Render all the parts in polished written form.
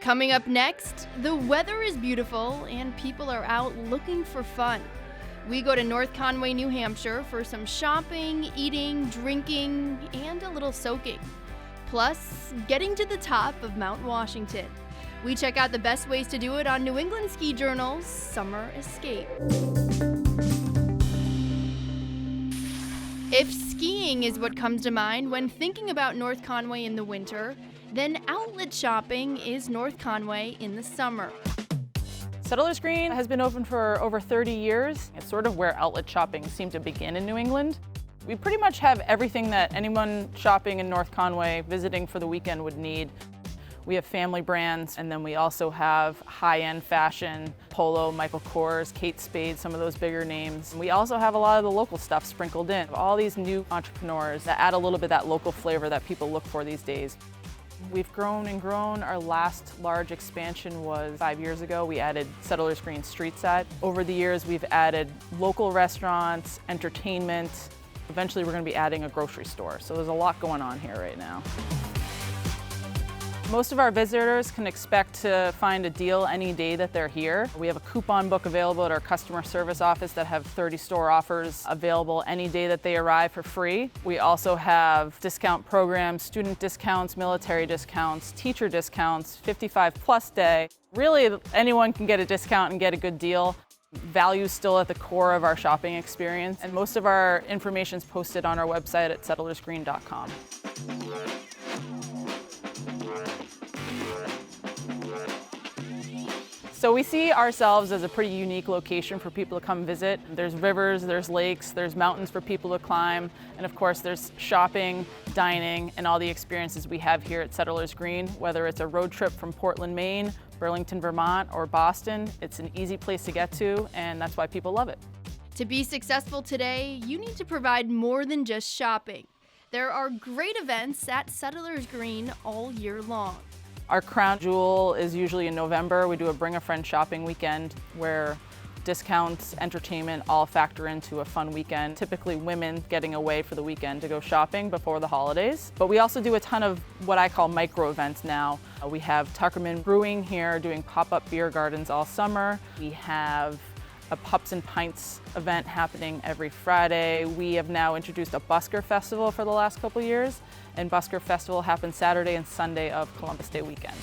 Coming up next, the weather is beautiful and people are out looking for fun. We go to North Conway, New Hampshire for some shopping, eating, drinking, and a little soaking. Plus, getting to the top of Mount Washington. We check out the best ways to do it on New England Ski Journal's Summer Escape. If skiing is what comes to mind when thinking about North Conway in the winter, then outlet shopping is North Conway in the summer. Settlers Green has been open for over 30 years. It's sort of where outlet shopping seemed to begin in New England. We pretty much have everything that anyone shopping in North Conway visiting for the weekend would need. We have family brands, and then we also have high-end fashion, Polo, Michael Kors, Kate Spade, some of those bigger names. We also have a lot of the local stuff sprinkled in. All these new entrepreneurs that add a little bit of that local flavor that people look for these days. We've grown and grown. Our last large expansion was 5 years ago. We added Settlers Green Street Side. Over the years, we've added local restaurants, entertainment. Eventually, we're going to be adding a grocery store. So there's a lot going on here right now. Most of our visitors can expect to find a deal any day that they're here. We have a coupon book available at our customer service office that have 30 store offers available any day that they arrive for free. We also have discount programs, student discounts, military discounts, teacher discounts, 55 plus day. Really, anyone can get a discount and get a good deal. Value is still at the core of our shopping experience, and most of our information is posted on our website at settlersgreen.com. So we see ourselves as a pretty unique location for people to come visit. There's rivers, there's lakes, there's mountains for people to climb, and of course there's shopping, dining, and all the experiences we have here at Settlers Green. Whether it's a road trip from Portland, Maine, Burlington, Vermont, or Boston, it's an easy place to get to, and that's why people love it. To be successful today, you need to provide more than just shopping. There are great events at Settlers Green all year long. Our crown jewel is usually in November. We do a Bring a Friend shopping weekend where discounts, entertainment all factor into a fun weekend. Typically women getting away for the weekend to go shopping before the holidays. But we also do a ton of what I call micro events now. We have Tuckerman Brewing here doing pop-up beer gardens all summer. We have a Pups and Pints event happening every Friday. We have now introduced a Busker Festival for the last couple years, and Busker Festival happens Saturday and Sunday of Columbus Day weekend.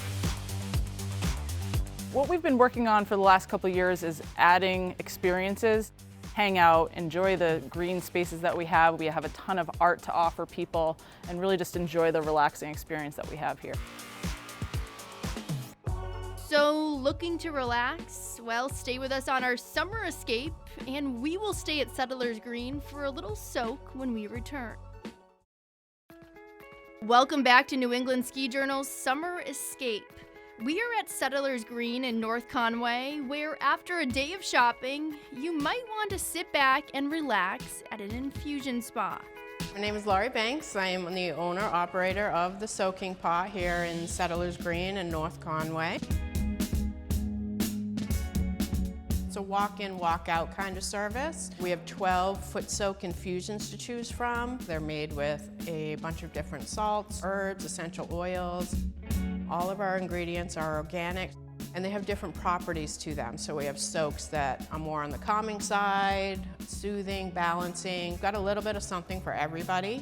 What we've been working on for the last couple years is adding experiences, hang out, enjoy the green spaces that we have. We have a ton of art to offer people, and really just enjoy the relaxing experience that we have here. So, looking to relax? Well, stay with us on our summer escape, and we will stay at Settlers Green for a little soak when we return. Welcome back to New England Ski Journal's Summer Escape. We are at Settlers Green in North Conway, where after a day of shopping, you might want to sit back and relax at an infusion spa. My name is Laurie Banks. I am the owner-operator of the SoakingPot here in Settlers Green in North Conway. It's a walk-in, walk-out kind of service. We have 12 foot soak infusions to choose from. They're made with a bunch of different salts, herbs, essential oils. All of our ingredients are organic, and they have different properties to them. So we have soaks that are more on the calming side, soothing, balancing. Got a little bit of something for everybody.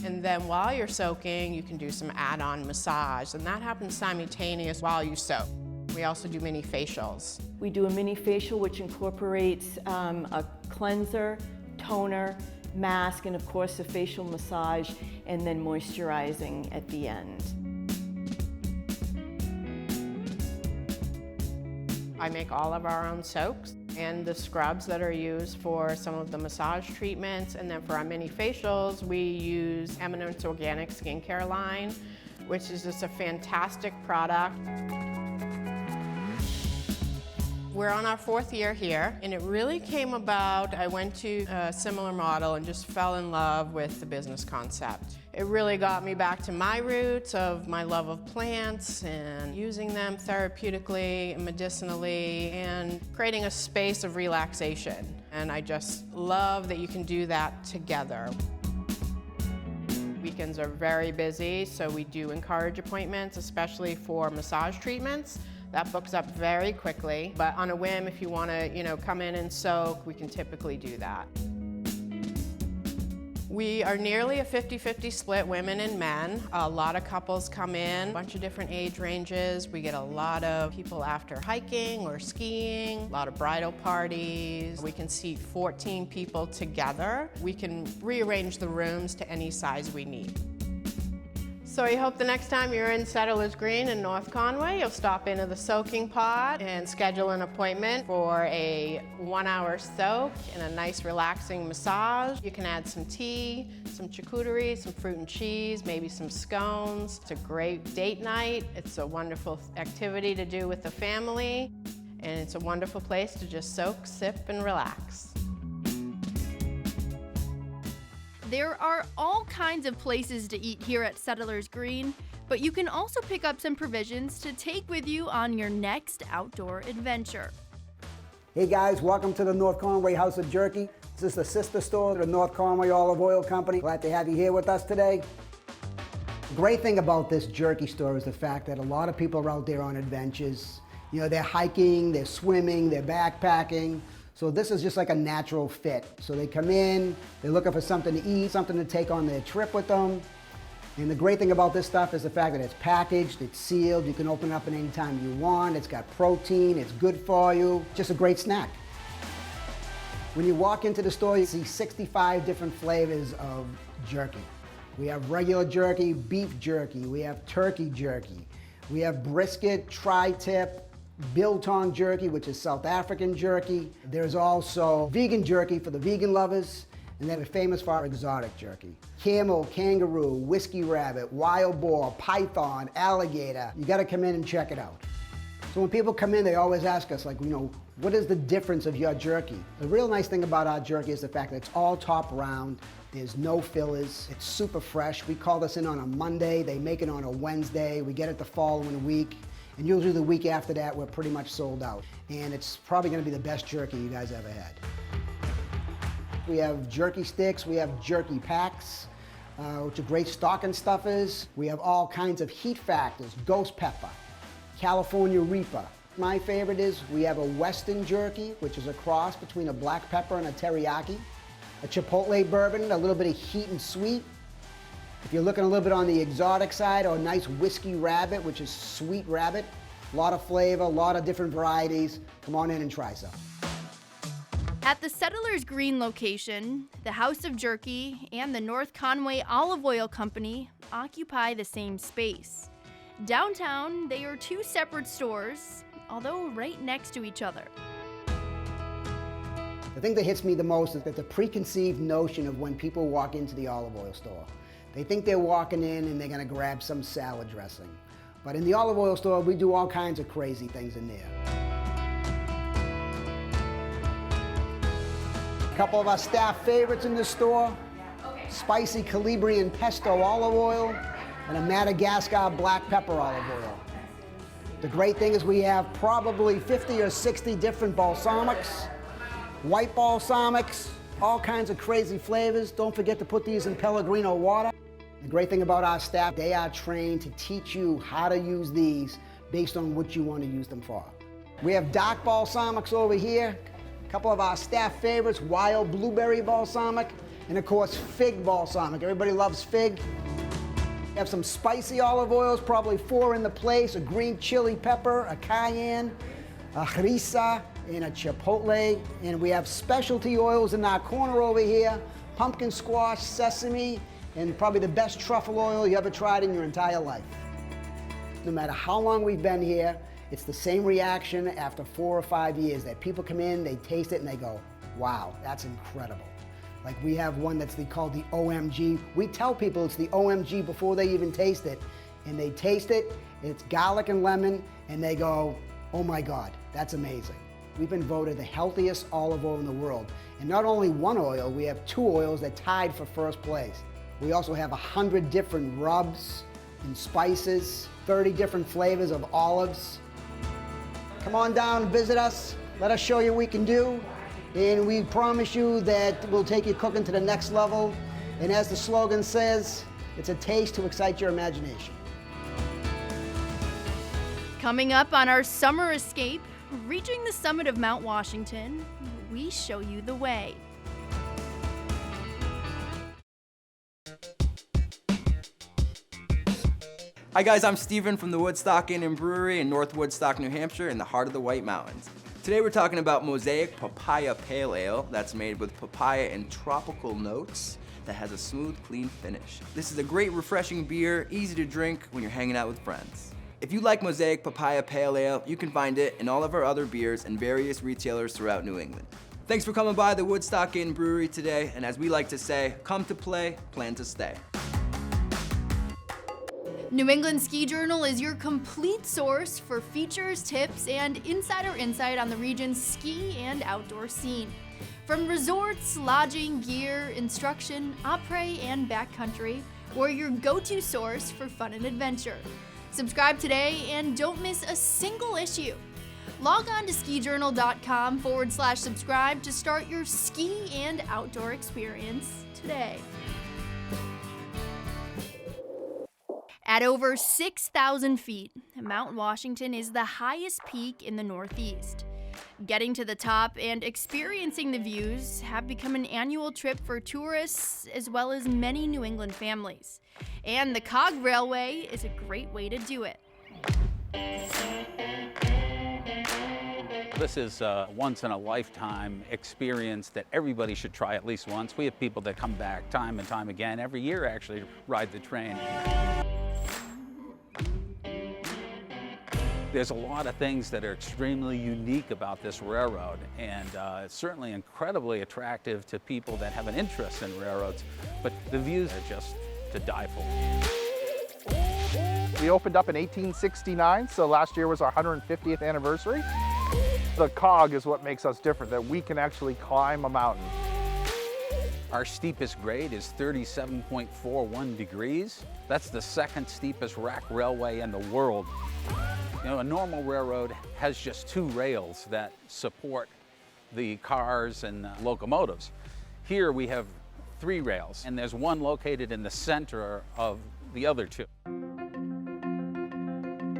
And then while you're soaking, you can do some add-on massage, and that happens simultaneous while you soak. We also do mini facials. We do a mini facial which incorporates a cleanser, toner, mask, and of course a facial massage, and then moisturizing at the end. I make all of our own soaks and the scrubs that are used for some of the massage treatments. And then for our mini facials, we use Eminence Organic Skincare line, which is just a fantastic product. We're on our 4th year here, and it really came about, I went to a similar model and just fell in love with the business concept. It really got me back to my roots of my love of plants and using them therapeutically and medicinally and creating a space of relaxation. And I just love that you can do that together. We weekends are very busy, so we do encourage appointments, especially for massage treatments. That books up very quickly, but on a whim, if you want to, come in and soak, we can typically do that. We are nearly a 50-50 split, women and men. A lot of couples come in, a bunch of different age ranges. We get a lot of people after hiking or skiing, a lot of bridal parties. We can seat 14 people together. We can rearrange the rooms to any size we need. So we hope the next time you're in Settlers Green in North Conway, you'll stop into the Soaking Pot and schedule an appointment for a 1-hour soak and a nice relaxing massage. You can add some tea, some charcuterie, some fruit and cheese, maybe some scones. It's a great date night. It's a wonderful activity to do with the family, and it's a wonderful place to just soak, sip, and relax. There are all kinds of places to eat here at Settlers Green, but you can also pick up some provisions to take with you on your next outdoor adventure. Hey guys, welcome to the North Conway House of Jerky. This is the sister store to the North Conway Olive Oil Company. Glad to have you here with us today. The great thing about this jerky store is the fact that a lot of people are out there on adventures. They're hiking, they're swimming, they're backpacking. So this is just like a natural fit. So they come in, they're looking for something to eat, something to take on their trip with them. And the great thing about this stuff is the fact that it's packaged, it's sealed, you can open it up at any time you want, it's got protein, it's good for you, just a great snack. When you walk into the store, you see 65 different flavors of jerky. We have regular jerky, beef jerky, we have turkey jerky, we have brisket, tri-tip, biltong jerky, which is South African jerky. There's also vegan jerky for the vegan lovers, and then we're famous for our exotic jerky. Camel, kangaroo, whiskey rabbit, wild boar, python, alligator. You gotta come in and check it out. So when people come in, they always ask us, what is the difference of your jerky? The real nice thing about our jerky is the fact that it's all top round, there's no fillers, it's super fresh. We call this in on a Monday, they make it on a Wednesday, we get it the following week. And usually the week after that, we're pretty much sold out. And it's probably gonna be the best jerky you guys ever had. We have jerky sticks, we have jerky packs, which are great stocking stuffers. We have all kinds of heat factors, ghost pepper, California Reaper. My favorite is we have a Western jerky, which is a cross between a black pepper and a teriyaki, a chipotle bourbon, a little bit of heat and sweet. If you're looking a little bit on the exotic side, or a nice whiskey rabbit, which is sweet rabbit, a lot of flavor, a lot of different varieties. Come on in and try some. At the Settlers Green location, the House of Jerky and the North Conway Olive Oil Company occupy the same space. Downtown, they are two separate stores, although right next to each other. The thing that hits me the most is that the preconceived notion of when people walk into the olive oil store. They think they're walking in and they're gonna grab some salad dressing. But in the olive oil store, we do all kinds of crazy things in there. A couple of our staff favorites in this store, spicy Calabrian pesto olive oil and a Madagascar black pepper olive oil. The great thing is we have probably 50 or 60 different balsamics, white balsamics, all kinds of crazy flavors. Don't forget to put these in Pellegrino water. The great thing about our staff, they are trained to teach you how to use these based on what you want to use them for. We have dark balsamics over here, a couple of our staff favorites, wild blueberry balsamic, and of course fig balsamic. Everybody loves fig. We have some spicy olive oils, probably 4 in the place, a green chili pepper, a cayenne, a harissa, and a chipotle. And we have specialty oils in our corner over here, pumpkin squash, sesame, and probably the best truffle oil you ever tried in your entire life. No matter how long we've been here, it's the same reaction after 4 or 5 years that people come in, they taste it, and they go, wow, that's incredible. Like we have one that's called the OMG. We tell people it's the OMG before they even taste it, and they taste it, it's garlic and lemon, and they go, oh my God, that's amazing. We've been voted the healthiest olive oil in the world. And not only one oil, we have 2 oils that tied for first place. We also have 100 different rubs and spices, 30 different flavors of olives. Come on down and visit us. Let us show you what we can do. And we promise you that we'll take your cooking to the next level. And as the slogan says, It's a taste to excite your imagination. Coming up on our summer escape, reaching the summit of Mount Washington, we show you the way. Hi guys, I'm Steven from the Woodstock Inn Brewery in North Woodstock, New Hampshire in the heart of the White Mountains. Today we're talking about Mosaic Papaya Pale Ale that's made with papaya and tropical notes that has a smooth, clean finish. This is a great, refreshing beer, easy to drink when you're hanging out with friends. If you like Mosaic Papaya Pale Ale, you can find it in all of our other beers and various retailers throughout New England. Thanks for coming by the Woodstock Inn Brewery today, and as we like to say, come to play, plan to stay. New England Ski Journal is your complete source for features, tips, and insider insight on the region's ski and outdoor scene. From resorts, lodging, gear, instruction, après, and backcountry, we're your go-to source for fun and adventure. Subscribe today and don't miss a single issue. Log on to skijournal.com/subscribe to start your ski and outdoor experience today. At over 6,000 feet, Mount Washington is the highest peak in the Northeast. Getting to the top and experiencing the views have become an annual trip for tourists as well as many New England families. And the Cog Railway is a great way to do it. This is a once-in-a-lifetime experience that everybody should try at least once. We have people that come back time and time again, every year actually, to ride the train. There's a lot of things that are extremely unique about this railroad, and it's certainly incredibly attractive to people that have an interest in railroads, but the views are just to die for. We opened up in 1869, so last year was our 150th anniversary. The Cog is what makes us different, that we can actually climb a mountain. Our steepest grade is 37.41 degrees. That's the second steepest rack railway in the world. You know, a normal railroad has just two rails that support the cars and locomotives. Here we have three rails, and there's one located in the center of the other two.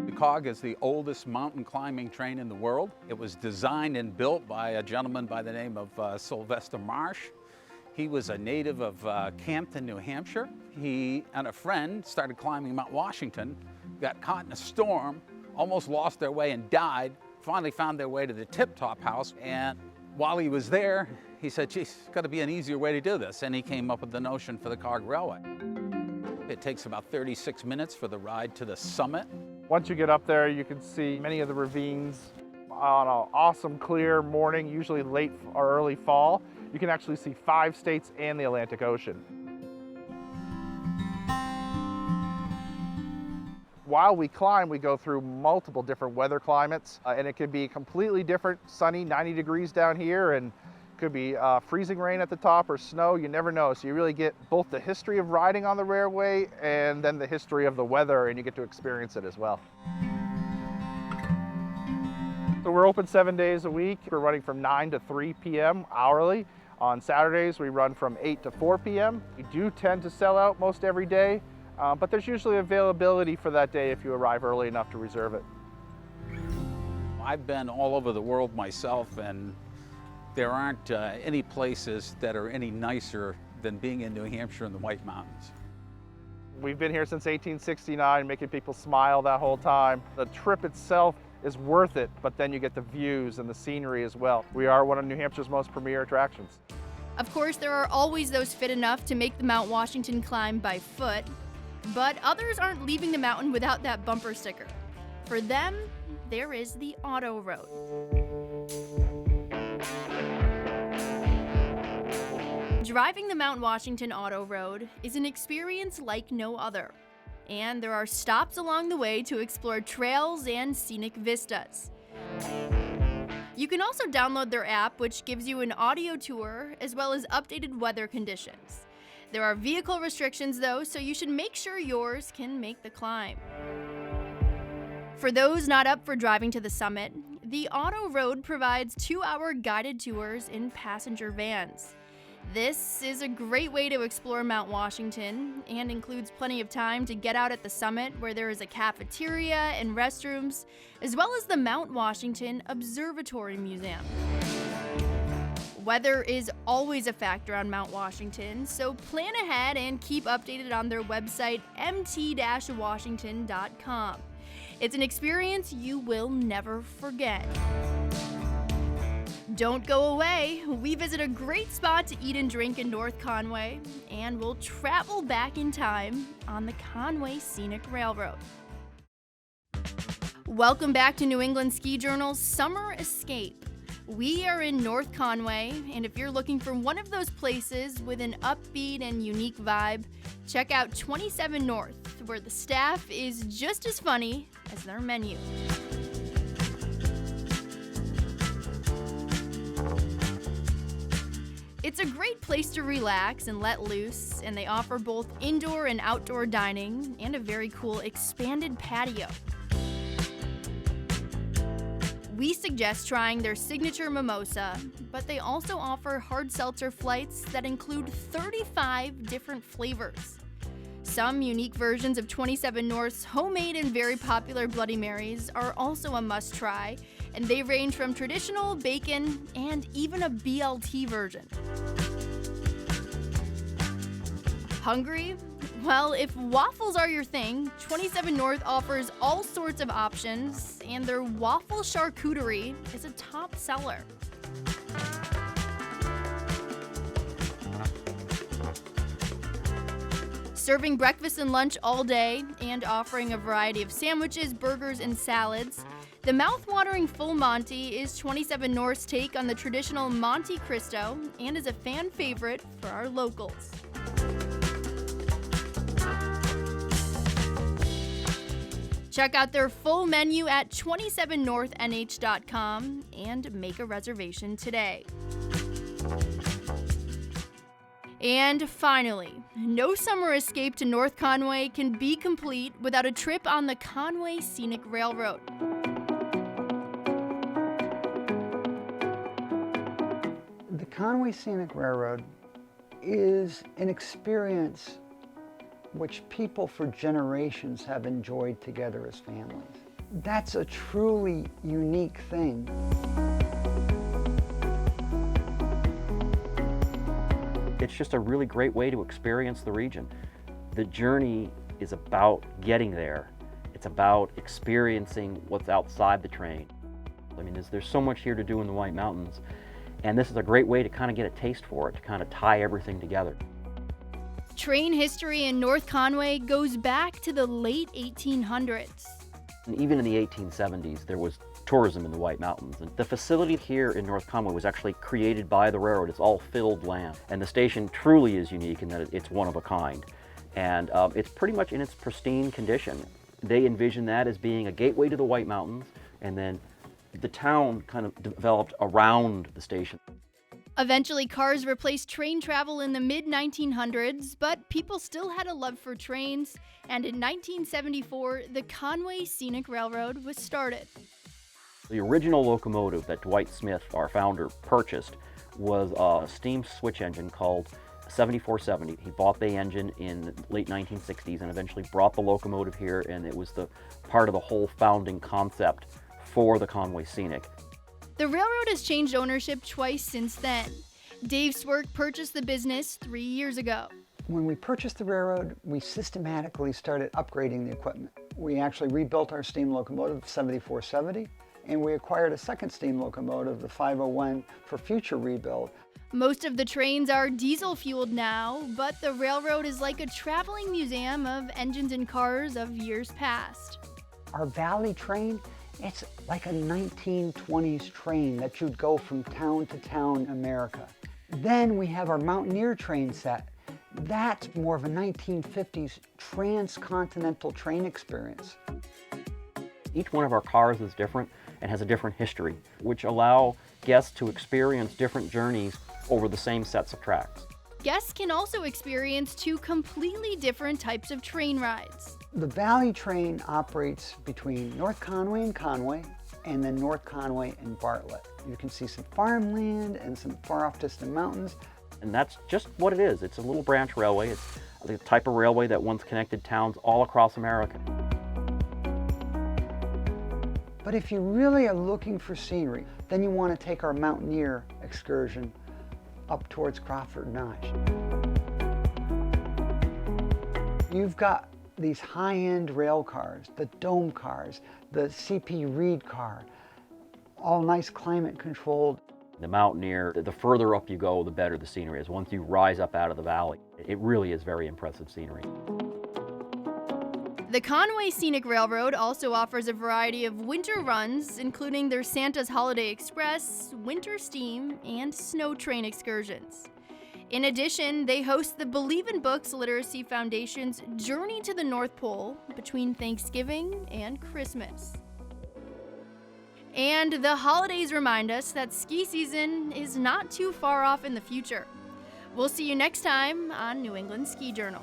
The Cog is the oldest mountain climbing train in the world. It was designed and built by a gentleman by the name of Sylvester Marsh. He was a native of Campton, New Hampshire. He and a friend started climbing Mount Washington, got caught in a storm, almost lost their way and died, finally found their way to the tip-top house, and while he was there, he said, geez, it's gotta be an easier way to do this, and he came up with the notion for the Cog Railway. It takes about 36 minutes for the ride to the summit. Once you get up there, you can see many of the ravines. On an awesome clear morning, usually late or early fall, you can actually see 5 states and the Atlantic Ocean. While we climb, we go through multiple different weather climates, and it can be completely different, sunny, 90 degrees down here, and could be freezing rain at the top or snow, you never know. So you really get both the history of riding on the railway and then the history of the weather, and you get to experience it as well. So we're open 7 days a week. We're running from 9 to 3 p.m. hourly. On Saturdays, we run from 8 to 4 p.m. We do tend to sell out most every day. But there's usually availability for that day if you arrive early enough to reserve it. I've been all over the world myself, and there aren't any places that are any nicer than being in New Hampshire in the White Mountains. We've been here since 1869, making people smile that whole time. The trip itself is worth it, but then you get the views and the scenery as well. We are one of New Hampshire's most premier attractions. Of course, there are always those fit enough to make the Mount Washington climb by foot, but others aren't leaving the mountain without that bumper sticker. For them, there is the Auto Road. Driving the Mount Washington Auto Road is an experience like no other, and there are stops along the way to explore trails and scenic vistas. You can also download their app, which gives you an audio tour as well as updated weather conditions. There are vehicle restrictions though, so you should make sure yours can make the climb. For those not up for driving to the summit, the Auto Road provides 2-hour guided tours in passenger vans. This is a great way to explore Mount Washington and includes plenty of time to get out at the summit where there is a cafeteria and restrooms, as well as the Mount Washington Observatory Museum. Weather is always a factor on Mount Washington, so plan ahead and keep updated on their website, mt-washington.com. It's an experience you will never forget. Don't go away. We visit a great spot to eat and drink in North Conway, and we'll travel back in time on the Conway Scenic Railroad. Welcome back to New England Ski Journal's Summer Escape. We are in North Conway, and if you're looking for one of those places with an upbeat and unique vibe, check out 27 North, where the staff is just as funny as their menu. It's a great place to relax and let loose, and they offer both indoor and outdoor dining and a very cool expanded patio. We suggest trying their signature mimosa, but they also offer hard seltzer flights that include 35 different flavors. Some unique versions of 27 North's homemade and very popular Bloody Marys are also a must-try, and they range from traditional, bacon, and even a BLT version. Hungry? Well, if waffles are your thing, 27 North offers all sorts of options, and their waffle charcuterie is a top seller. Serving breakfast and lunch all day and offering a variety of sandwiches, burgers, and salads, the mouth-watering Full Monty is 27 North's take on the traditional Monte Cristo and is a fan favorite for our locals. Check out their full menu at 27northnh.com and make a reservation today. And finally, no summer escape to North Conway can be complete without a trip on the Conway Scenic Railroad. The Conway Scenic Railroad is an experience which people for generations have enjoyed together as families. That's a truly unique thing. It's just a really great way to experience the region. The journey is about getting there. It's about experiencing what's outside the train. I mean, there's so much here to do in the White Mountains, and this is a great way to kind of get a taste for it, to kind of tie everything together. Train history in North Conway goes back to the late 1800s. And even in the 1870s, there was tourism in the White Mountains. And the facility here in North Conway was actually created by the railroad. It's all filled land. And the station truly is unique in that it's one of a kind. And it's pretty much in its pristine condition. They envisioned that as being a gateway to the White Mountains, and then the town kind of developed around the station. Eventually, cars replaced train travel in the mid-1900s, but people still had a love for trains, and in 1974, the Conway Scenic Railroad was started. The original locomotive that Dwight Smith, our founder, purchased was a steam switch engine called 7470. He bought the engine in late 1960s and eventually brought the locomotive here, and it was the part of the whole founding concept for the Conway Scenic. The railroad has changed ownership twice since then. Dave Swerk purchased the business 3 years ago. When we purchased the railroad, we systematically started upgrading the equipment. We actually rebuilt our steam locomotive 7470, and we acquired a second steam locomotive, the 501, for future rebuild. Most of the trains are diesel-fueled now, but the railroad is like a traveling museum of engines and cars of years past. Our Valley train, it's like a 1920s train that you'd go from town to town in America. Then we have our Mountaineer train set. That's more of a 1950s transcontinental train experience. Each one of our cars is different and has a different history, which allow guests to experience different journeys over the same sets of tracks. Guests can also experience two completely different types of train rides. The Valley train operates between North Conway and Conway, and then North Conway and Bartlett. You can see some farmland and some far off distant mountains. And that's just what it is. It's a little branch railway. It's the type of railway that once connected towns all across America. But if you really are looking for scenery, then you want to take our Mountaineer excursion up towards Crawford Notch. You've got these high-end rail cars, the dome cars, the CP Reed car, all nice climate controlled. The Mountaineer, the further up you go, the better the scenery is. Once you rise up out of the valley, it really is very impressive scenery. The Conway Scenic Railroad also offers a variety of winter runs, including their Santa's Holiday Express, Winter Steam, and Snow Train excursions. In addition, they host the Believe in Books Literacy Foundation's Journey to the North Pole between Thanksgiving and Christmas. And the holidays remind us that ski season is not too far off in the future. We'll see you next time on New England Ski Journal.